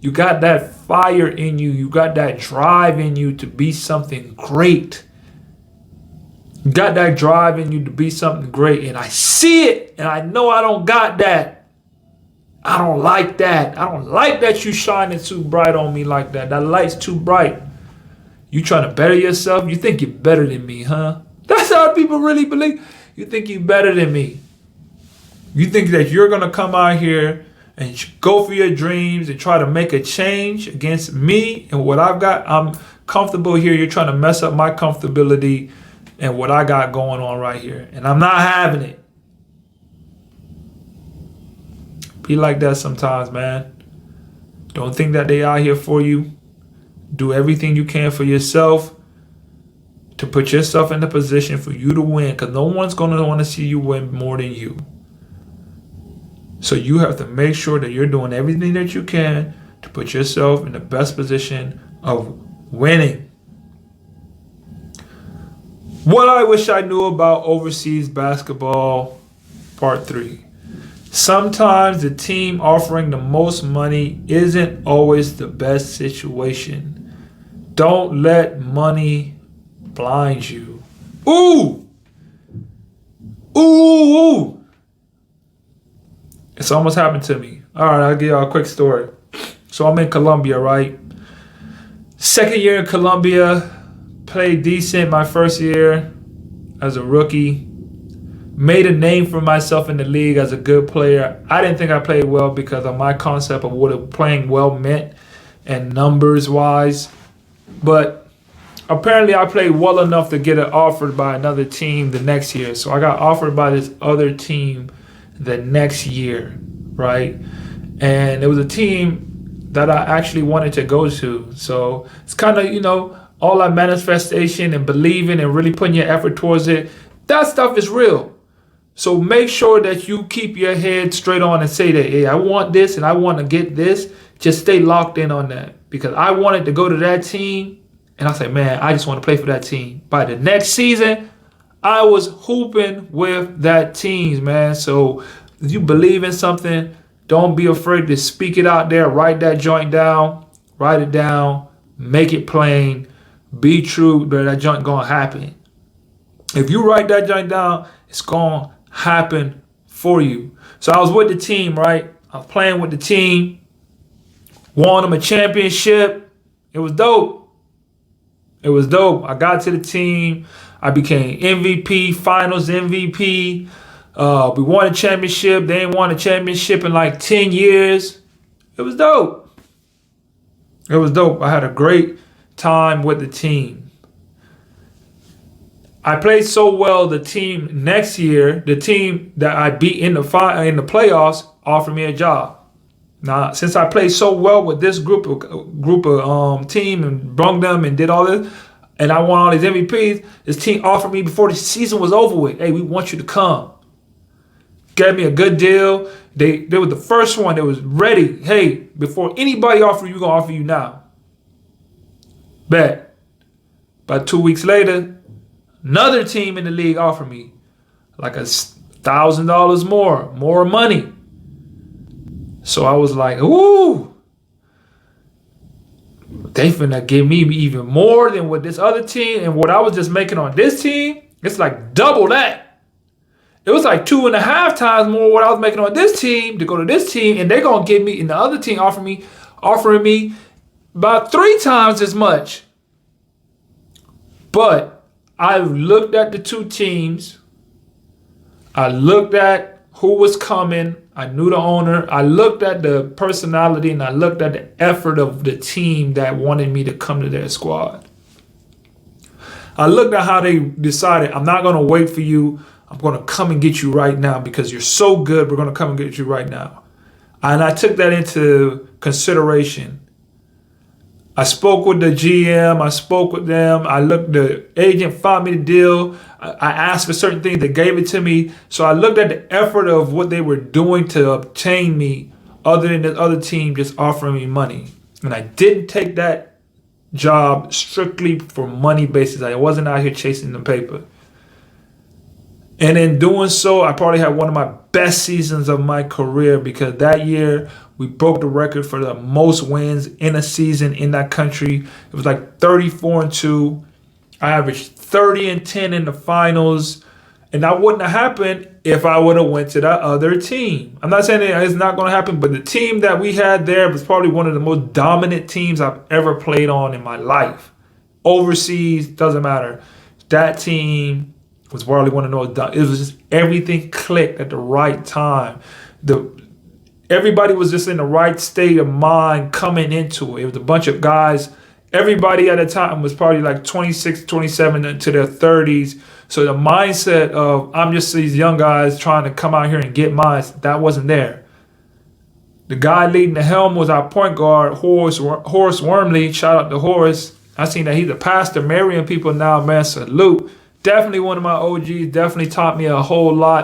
You got that fire in you. You got that drive in you to be something great. You got that drive in you to be something great. And I see it. And I know I don't got that. I don't like that. I don't like that you shining too bright on me like that. That light's too bright. You trying to better yourself? You think you're better than me, huh? That's how people really believe. You think you're better than me. You think that you're going to come out here and go for your dreams and try to make a change against me and what I've got. I'm comfortable here. You're trying to mess up my comfortability and what I got going on right here. And I'm not having it. Be like that sometimes, man. Don't think that they out here for you. Do everything you can for yourself to put yourself in the position for you to win, because no one's going to want to see you win more than you. So you have to make sure that you're doing everything that you can to put yourself in the best position of winning. What I wish I knew about overseas basketball, part 3. Sometimes the team offering the most money isn't always the best situation. Don't let money blind you. Ooh! Ooh! It's almost happened to me. All right, I'll give y'all a quick story. So I'm in Colombia, right? Second year in Colombia, played decent my first year as a rookie. Made a name for myself in the league as a good player. I didn't think I played well because of my concept of what playing well meant and numbers-wise. But apparently I played well enough to get it offered by another team the next year. So I got offered by this other team the next year, right? And it was a team that I actually wanted to go to. So it's kind of, all that manifestation and believing and really putting your effort towards it. That stuff is real. So make sure that you keep your head straight on and say that, hey, I want this and I want to get this. Just stay locked in on that. Because I wanted to go to that team. And I said, man, I just want to play for that team. By the next season, I was hooping with that team, man. So if you believe in something, don't be afraid to speak it out there. Write that joint down. Write it down. Make it plain. Be true that that joint going to happen. If you write that joint down, it's going to happen for you. So I was with the team, right? I was playing with the team. Won them a championship. It was dope. It was dope. I got to the team. I became MVP, finals MVP. We won a championship. They ain't won a championship in like 10 years. It was dope. It was dope. I had a great time with the team. I played so well, the team next year, the team that I beat in the playoffs offered me a job. Now, since I played so well with this group of team and brung them and did all this, and I won all these MVPs, this team offered me before the season was over with, hey, we want you to come. Gave me a good deal. They were the first one that was ready. Hey, before anybody offer you, we're going to offer you now. Bet. About 2 weeks later, another team in the league offered me like $1,000 more money. So I was like, ooh, they finna give me even more than what this other team and what I was just making on this team. It's like double that. It was like 2.5 times more what I was making on this team to go to this team, and they're gonna give me, and the other team offering me about 3 times as much. But I looked at the two teams. I looked at who was coming. I knew the owner. I looked at the personality and I looked at the effort of the team that wanted me to come to their squad. I looked at how they decided, I'm not going to wait for you. I'm going to come and get you right now because you're so good. We're going to come and get you right now. And I took that into consideration. I spoke with the GM. I spoke with them. The agent found me the deal. I asked for certain things. They gave it to me. So I looked at the effort of what they were doing to obtain me other than the other team just offering me money. And I didn't take that job strictly for money basis. I wasn't out here chasing the paper. And in doing so, I probably had one of my best seasons of my career because that year We broke the record for the most wins in a season in that country. It was like 34-2. I averaged 30-10 in the finals. And that wouldn't have happened if I would have went to that other team. I'm not saying it's not going to happen, but the team that we had there was probably one of the most dominant teams I've ever played on in my life. Overseas, doesn't matter. That team was probably one of the most. It was just everything clicked at the right time. Everybody was just in the right state of mind coming into it. It was a bunch of guys. Everybody at the time was probably like 26, 27 into their 30s. So the mindset of I'm just these young guys trying to come out here and get mine, that wasn't there. The guy leading the helm was our point guard, Horace Wormley. Shout out to Horace. I seen that he's a pastor, marrying people now, man. Salute. Definitely one of my OGs. Definitely taught me a whole lot.